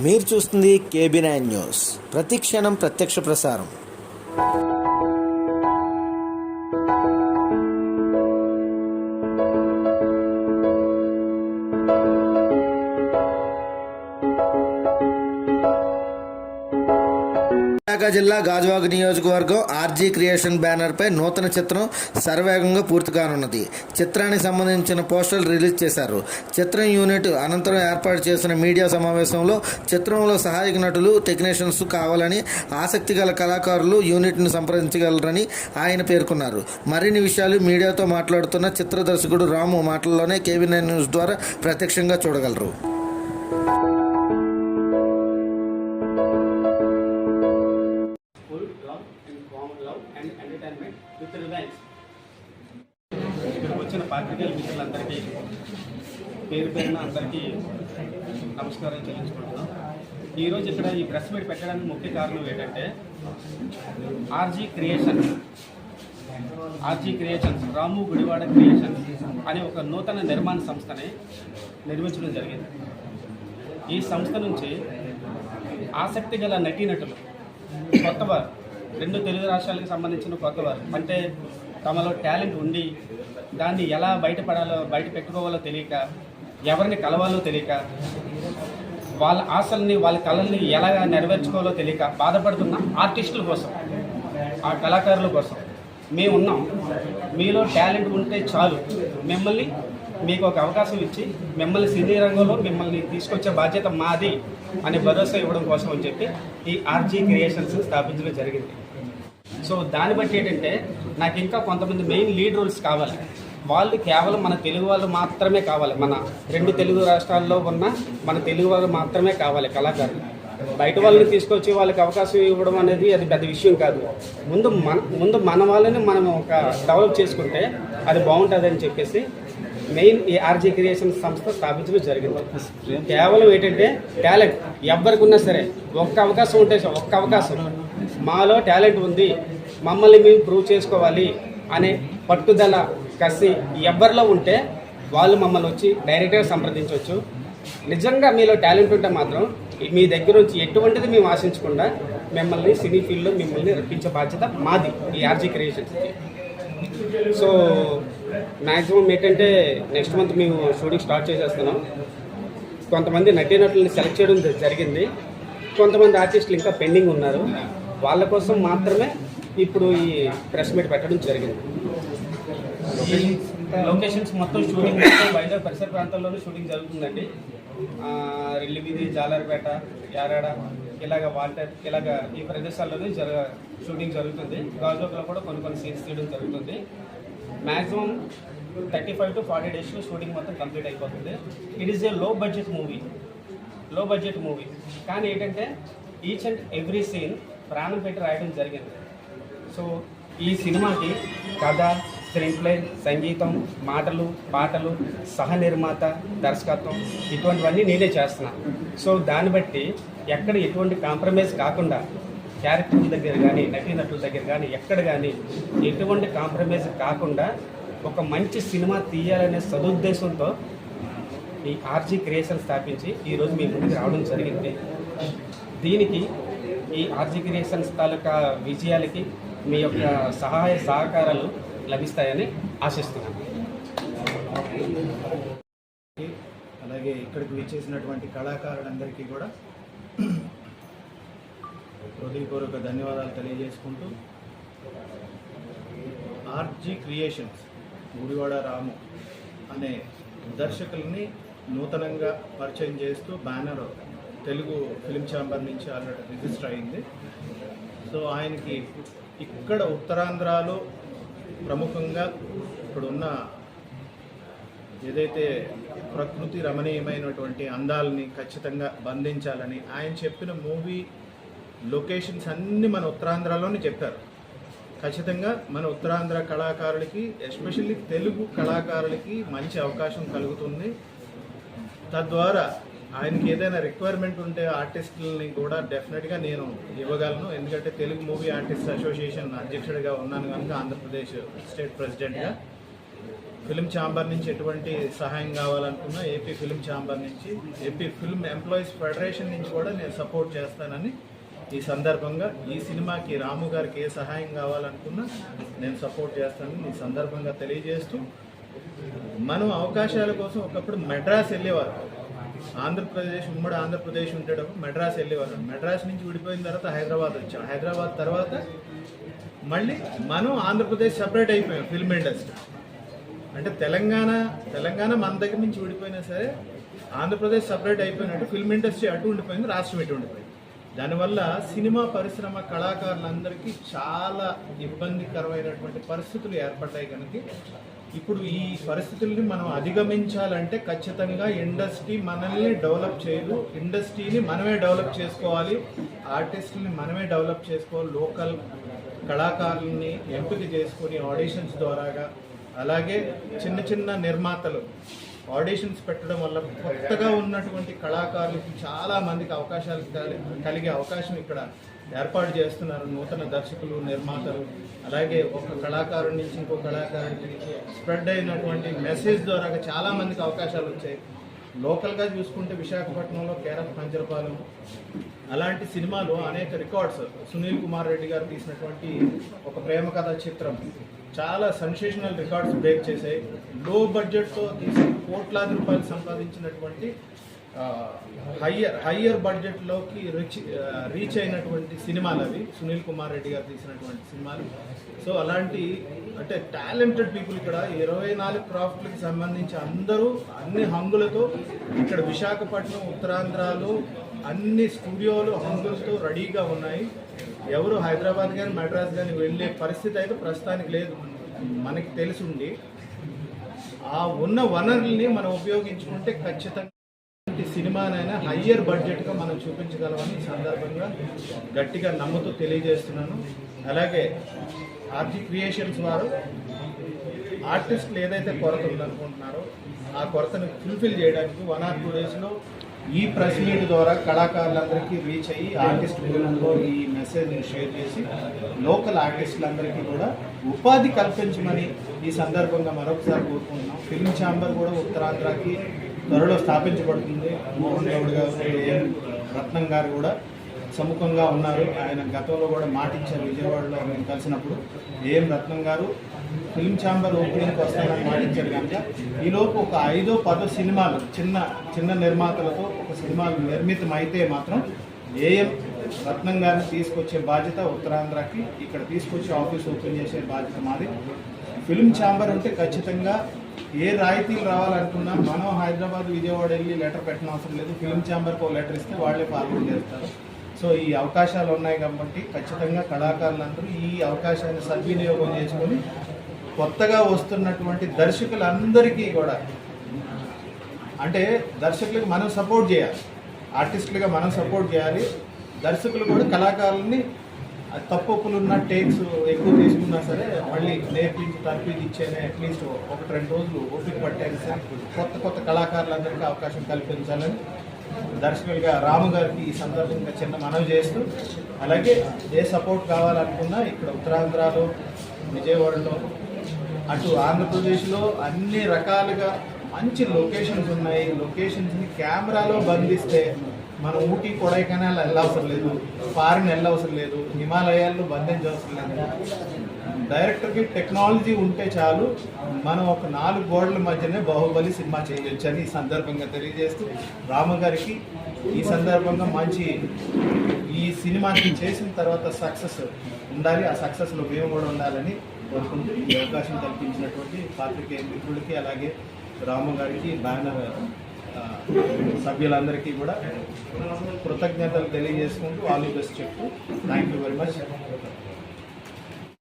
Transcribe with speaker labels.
Speaker 1: మీరు చూస్తుంది KB9 news, ప్రతి క్షణం ప్రత్యక్ష ప్రసారం. విశాఖ జిల్లా గాజువాక నియోజకవర్గం RG క్రియేషన్ బ్యానర్పై నూతన చిత్రం శరవేగంగా పూర్తి కానున్నది. చిత్రానికి సంబంధించిన పోస్టర్లు రిలీజ్ చేశారు. చిత్రం యూనిట్ అనంతరం ఏర్పాటు చేసిన మీడియా సమావేశంలో చిత్రంలో సహాయక నటులు, టెక్నీషియన్స్ కావాలని ఆసక్తి గల కళాకారులు యూనిట్ను సంప్రదించగలరని ఆయన పేర్కొన్నారు. మరిన్ని విషయాలు మీడియాతో మాట్లాడుతున్న చిత్ర దర్శకుడు రాము మాటల్లోనే KB9 న్యూస్ ద్వారా ప్రత్యక్షంగా చూడగలరు.
Speaker 2: ఇక్కడికి వచ్చిన పాత్రికేయుల మిత్రులందరికీ పేరు పేరున అందరికీ నమస్కారం చెల్లించుకుంటున్నాం. ఈరోజు ఇక్కడ ఈ ప్రెస్ మీట్ పెట్టడానికి ముఖ్య కారణం ఏంటంటే RG క్రియేషన్స్ రాము గుడివాడ క్రియేషన్స్ అనే ఒక నూతన నిర్మాణ సంస్థని నిర్మించడం జరిగింది. ఈ సంస్థ నుంచి ఆసక్తి గల నటీనటులు, కొత్తవారు, 2 తెలుగు రాష్ట్రాలకు సంబంధించిన కొత్తవారు, అంటే తమలో టాలెంట్ ఉండి దాన్ని ఎలా బయట పెట్టుకోవాలో తెలియక, ఎవరిని కలవాలో తెలియక, వాళ్ళ ఆశల్ని, వాళ్ళ కళల్ని ఎలా నెరవేర్చుకోవాలో తెలియక బాధపడుతున్న ఆర్టిస్టుల కోసం, ఆ కళాకారుల కోసం మేము ఉన్నాం. మీలో టాలెంట్ ఉంటే చాలు, మీకు ఒక అవకాశం ఇచ్చి మిమ్మల్ని సినీ రంగంలో మిమ్మల్ని తీసుకొచ్చే బాధ్యత మాది అనే భరోసా ఇవ్వడం కోసం అని చెప్పి ఈ RG క్రియేషన్స్ స్థాపించడం జరిగింది. సో దాన్ని బట్టి ఏంటంటే నాకు ఇంకా కొంతమంది మెయిన్ లీడ్ రోల్స్ కావాలి. వాళ్ళు కేవలం మన తెలుగు వాళ్ళు మాత్రమే కావాలి. మన 2 తెలుగు రాష్ట్రాల్లో ఉన్న మన తెలుగు వాళ్ళు మాత్రమే కావాలి కళాకారులు. బయట వాళ్ళని తీసుకొచ్చి వాళ్ళకి అవకాశం ఇవ్వడం అనేది అది పెద్ద విషయం కాదు. ముందు మన వాళ్ళని మనం ఒక డెవలప్ చేసుకుంటే అది బాగుంటుందని చెప్పేసి మెయిన్ ఈ RG క్రియేషన్ సంస్థ స్థాపించడం జరిగింది. కేవలం ఏంటంటే టాలెంట్ ఎవరికి ఉన్నా సరే ఒక్క అవకాశం ఉంటే, ఒక్క అవకాశం మాలో టాలెంట్ ఉంది, మమ్మల్ని మేము ప్రూవ్ చేసుకోవాలి అనే పట్టుదల, కసి ఎవరిలో ఉంటే వాళ్ళు మమ్మల్ని వచ్చి డైరెక్ట్గా సంప్రదించవచ్చు. నిజంగా మీలో టాలెంట్ ఉంటే మాత్రం మీ దగ్గర నుంచి ఎటువంటిది మేము ఆశించకుండా మిమ్మల్ని సినీ ఫీల్డ్లో మిమ్మల్ని రప్పించే బాధ్యత మాది ఈ RG క్రియేషన్స్. సో మ్యాక్సిమం ఏంటంటే నెక్స్ట్ మంత్ మేము షూటింగ్ స్టార్ట్ చేసేస్తున్నాం. కొంతమంది నటీనటులను సెలెక్ట్ చేయడం జరిగింది. కొంతమంది ఆర్టిస్టులు ఇంకా పెండింగ్ ఉన్నారు. వాళ్ళ కోసం మాత్రమే ఇప్పుడు ఈ ప్రెస్ మీట్ పెట్టడం జరిగింది. ఈ లొకేషన్స్ మొత్తం షూటింగ్ బయట పరిసర ప్రాంతాల్లోనూ షూటింగ్ జరుగుతుందండి. రెల్లివీధి, జాలర్పేట, యారాడ, వాల్టర్ ఈ ప్రదేశాల్లోనే షూటింగ్ జరుగుతుంది. గాజువాకలో కూడా కొన్ని సీన్స్ తీయడం జరుగుతుంది. మ్యాక్సిమం 35 to 40 డేస్లో షూటింగ్ మొత్తం కంప్లీట్ అయిపోతుంది. ఇట్ ఈస్ ఏ లో బడ్జెట్ మూవీ. కానీ ఏంటంటే ఈచ్ అండ్ ఎవ్రీ సీన్ ప్రాణం పెట్టి రాయడం జరిగింది. సో ఈ సినిమాకి కథ, స్క్రీన్ ప్లే, సంగీతం, మాటలు, పాటలు, సహ నిర్మాత, దర్శకత్వం ఇటువంటివన్నీ నేనే చేస్తున్నాను. సో దాన్ని బట్టి ఎక్కడ ఎటువంటి కాంప్రమైజ్ కాకుండా క్యారెక్టర్ల దగ్గర కానీ, నటీనటుల దగ్గర కానీ, ఎక్కడ కానీ ఎటువంటి కాంప్రమైజ్ కాకుండా ఒక మంచి సినిమా తీయాలనే సదుద్దేశంతో ఈ RG క్రియేషన్ స్థాపించి ఈరోజు మీ ముందుకు రావడం జరిగింది. దీనికి ఈ RG క్రియేషన్స్ తాలూకా విజయాలకి మీ యొక్క సహాయ సహకారాలు లభిస్తాయని ఆశిస్తున్నాను.
Speaker 3: అలాగే ఇక్కడికి విచ్చేసినటువంటి కళాకారులందరికీ కూడా హృదయపూర్వక ధన్యవాదాలు తెలియజేసుకుంటూ RG క్రియేషన్స్ గుడివాడ రాము అనే దర్శకుల్ని నూతనంగా పరిచయం చేస్తూ బ్యానర్ తెలుగు ఫిలిం ఛాంబర్ నుంచి ఆల్రెడీ రిజిస్టర్ అయింది. సో ఆయనకి ఇక్కడ ఉత్తరాంధ్రలో ప్రముఖంగా ఇప్పుడున్న ఏదైతే ప్రకృతి రమణీయమైనటువంటి అందాలని ఖచ్చితంగా బంధించాలని ఆయన చెప్పిన మూవీ లొకేషన్స్ అన్నీ మన ఉత్తరాంధ్రలోనే చెప్పారు. ఖచ్చితంగా మన ఉత్తరాంధ్ర కళాకారులకి, ఎస్పెషల్లీ తెలుగు కళాకారులకి మంచి అవకాశం కలుగుతుంది. తద్వారా ఆయనకి ఏదైనా రిక్వైర్మెంట్ ఉంటే ఆర్టిస్టులని కూడా డెఫినెట్గా నేను ఇవ్వగలను. ఎందుకంటే తెలుగు మూవీ ఆర్టిస్ట్ అసోసియేషన్ అధ్యక్షుడిగా ఉన్నాను కనుక, ఆంధ్రప్రదేశ్ స్టేట్ ప్రెసిడెంట్గా. ఫిల్మ్ ఛాంబర్ నుంచి ఎటువంటి సహాయం కావాలనుకున్నా ఏపీ ఫిల్మ్ ఛాంబర్ నుంచి, ఏపీ ఫిల్మ్ ఎంప్లాయీస్ ఫెడరేషన్ నుంచి కూడా నేను సపోర్ట్ చేస్తానని ఈ సందర్భంగా, ఈ సినిమాకి రాము గారికి ఏ సహాయం కావాలనుకున్నా నేను సపోర్ట్ చేస్తానని ఈ సందర్భంగా తెలియజేస్తూ, మనం అవకాశాల కోసం ఒకప్పుడు మెడ్రాస్ వెళ్ళేవారు. ఆంధ్రప్రదేశ్, ఉమ్మడి ఆంధ్రప్రదేశ్ ఉండేటప్పుడు మెడ్రాస్ వెళ్ళేవారు. మెడ్రాస్ నుంచి విడిపోయిన తర్వాత హైదరాబాద్ వచ్చాం. హైదరాబాద్ తర్వాత మళ్ళీ మనం ఆంధ్రప్రదేశ్ సపరేట్ అయిపోయాం ఫిల్మ్ ఇండస్ట్రీ. అంటే తెలంగాణ మన దగ్గర నుంచి విడిపోయినా సరే ఆంధ్రప్రదేశ్ సపరేట్ అయిపోయినట్టు ఫిల్మ్ ఇండస్ట్రీ అటు ఉండిపోయింది, రాష్ట్రం ఇటు ఉండిపోయింది. దానివల్ల సినిమా పరిశ్రమ కళాకారులందరికీ చాలా ఇబ్బందికరమైనటువంటి పరిస్థితులు ఏర్పడ్డాయి. కనుక ఇప్పుడు ఈ పరిస్థితుల్ని మనం అధిగమించాలంటే ఖచ్చితంగా ఇండస్ట్రీ మనల్ని డెవలప్ చేయదు, ఇండస్ట్రీని మనమే డెవలప్ చేసుకోవాలి, ఆర్టిస్టుల్ని మనమే డెవలప్ చేసుకోవాలి. లోకల్ కళాకారుల్ని ఎంపిక చేసుకొని ఆడిషన్స్ ద్వారాగా, అలాగే చిన్న చిన్న నిర్మాతలు ఆడిషన్స్ పెట్టడం వల్ల కొత్తగా ఉన్నటువంటి కళాకారులకి చాలా మందికి అవకాశాలు కలిగే అవకాశం ఇక్కడ ఏర్పాటు చేస్తున్నారు నూతన దర్శకులు, నిర్మాతలు. అలాగే ఒక కళాకారుడి నుంచి ఇంకో కళాకారుడికి స్ప్రెడ్ అయినటువంటి మెసేజ్ ద్వారా చాలా మందికి అవకాశాలు వచ్చాయి. లోకల్గా చూసుకుంటే విశాఖపట్నంలో కేరఫ్ పంజరపాలెం అలాంటి సినిమాలు అనేక రికార్డ్స్, సునీల్ కుమార్ రెడ్డి గారు తీసినటువంటి ఒక ప్రేమ కథ చిత్రం చాలా సెన్సేషనల్ రికార్డ్స్ బ్రేక్ చేశాయి. లో బడ్జెట్తో తీసి కోట్లాది రూపాయలు సంపాదించినటువంటి హయ్యర్ బడ్జెట్లోకి రీచ్ అయినటువంటి సినిమాలు అవి, సునీల్ కుమార్ రెడ్డి గారు తీసినటువంటి సినిమాలు. సో అలాంటి అంటే టాలెంటెడ్ పీపుల్ ఇక్కడ 24 క్రాఫ్ట్లకి సంబంధించి అందరూ అన్ని హంగులతో ఇక్కడ విశాఖపట్నం, ఉత్తరాంధ్రలో అన్ని స్టూడియోలు హంగులతో రెడీగా ఉన్నాయి. ఎవరు హైదరాబాద్ కానీ మెడ్రాస్ కానీ వెళ్ళే పరిస్థితి అయితే ప్రస్తుతానికి లేదు. మనకి తెలిసిండి ఆ ఉన్న వనరుల్ని మనం ఉపయోగించుకుంటే ఖచ్చితంగా సినిమానైనా హయ్యర్ బడ్జెట్గా మనం చూపించగలమని ఈ సందర్భంగా గట్టిగా నమ్ముతూ తెలియజేస్తున్నాను. అలాగే ఆర్జీ క్రియేషన్స్ వారు ఆర్టిస్టులు ఏదైతే కొరత ఉందనుకుంటున్నారో ఆ కొరతను ఫుల్ఫిల్ చేయడానికి 1 or 2 daysలో ఈ ప్రెస్ మీట్ ద్వారా కళాకారులందరికీ రీచ్ అయ్యి ఆర్టిస్ట్ బృందంలో ఈ మెసేజ్ని షేర్ చేసి లోకల్ ఆర్టిస్టులందరికీ కూడా ఉపాధి కల్పించమని ఈ సందర్భంగా మరొకసారి కోరుకుంటున్నాం. ఫిల్మ్ ఛాంబర్ కూడా ఉత్తరాంధ్రకి త్వరలో స్థాపించబడుతుంది. మోహన్ గౌడ్ గారు, రత్నం గారు కూడా సముఖంగా ఉన్నారు. ఆయన గతంలో కూడా మాటిచ్చారు, విజయవాడలో మేము కలిసినప్పుడు రత్నం గారు ఫిల్మ్ ఛాంబర్ ఓపెనింగ్కి వస్తానని మాటిచ్చారు. కనుక ఈలోపు ఒక 5-10 సినిమాలు చిన్న నిర్మాతలతో ఒక సినిమాలు నిర్మితం అయితే మాత్రం రత్నం గారిని తీసుకొచ్చే బాధ్యత ఉత్తరాంధ్రకి, ఇక్కడ తీసుకొచ్చి ఆఫీస్ ఓపెన్ చేసే బాధ్యత మాది. ఫిల్మ్ ఛాంబర్ ఉంటే ఖచ్చితంగా ఏ రాయితీలు రావాలనుకున్నా మనం హైదరాబాద్, విజయవాడ వెళ్ళి లెటర్ పెట్టిన అవసరం లేదు. ఫిల్మ్ ఛాంబర్కి ఒక లెటర్ ఇస్తే వాళ్ళే ఫార్వర్డ్ చేస్తారు. సో ఈ అవకాశాలు ఉన్నాయి కాబట్టి ఖచ్చితంగా కళాకారులందరూ ఈ అవకాశాన్ని సద్వినియోగం చేసుకొని కొత్తగా వస్తున్నటువంటి దర్శకులందరికీ కూడా, అంటే దర్శకులకు మనం సపోర్ట్ చేయాలి, ఆర్టిస్టులుగా మనం సపోర్ట్ చేయాలి. దర్శకులు కూడా కళాకారులని తప్పులున్న టేక్స్ ఎక్కువ తీసుకున్నా సరే మళ్ళీ నేర్పించి తర్ఫీదు ఇచ్చేనే అట్లీస్ట్ 1-2 రోజులు ఓపిక పట్టాను సరే కొత్త కళాకారులందరికీ అవకాశం కల్పించాలని దర్శకులుగా రాము గారికి ఈ సందర్భంగా చిన్న మనవి చేస్తూ, అలాగే ఏ సపోర్ట్ కావాలనుకున్నా ఇక్కడ ఉత్తరాంధ్రలో, విజయవాడలో, అటు ఆంధ్రప్రదేశ్లో అన్ని రకాలుగా మంచి లొకేషన్స్ ఉన్నాయి. లొకేషన్స్ని కెమెరాలో బంధిస్తే మనం ఊటీ, కొడైకెనాల్ వెళ్ళవసరం లేదు, ఫారిన్ వెళ్ళవసరం లేదు, హిమాలయాల్లో బంధించవసరం లేదు. డైరెక్టర్కి టెక్నాలజీ ఉంటే చాలు, మనం ఒక 4 గోడల మధ్యనే బాహుబలి సినిమా చేయొచ్చు అని ఈ సందర్భంగా తెలియజేస్తూ, రాము గారికి ఈ సందర్భంగా మంచి ఈ సినిమాని చేసిన తర్వాత సక్సెస్ ఉండాలి, ఆ సక్సెస్లో మేము కూడా ఉండాలని కోరుకుంటూ ఈ అవకాశం కల్పించినటువంటి పాత్రికేయ మిత్రులకి, అలాగే రాము గారికి, బ్యానర్ సభ్యులందరికీ కూడా కృతజ్ఞతలు తెలియజేసుకుంటూ ఆల్ ది బెస్ట్ చెప్తూ థ్యాంక్ యూ వెరీ మచ్.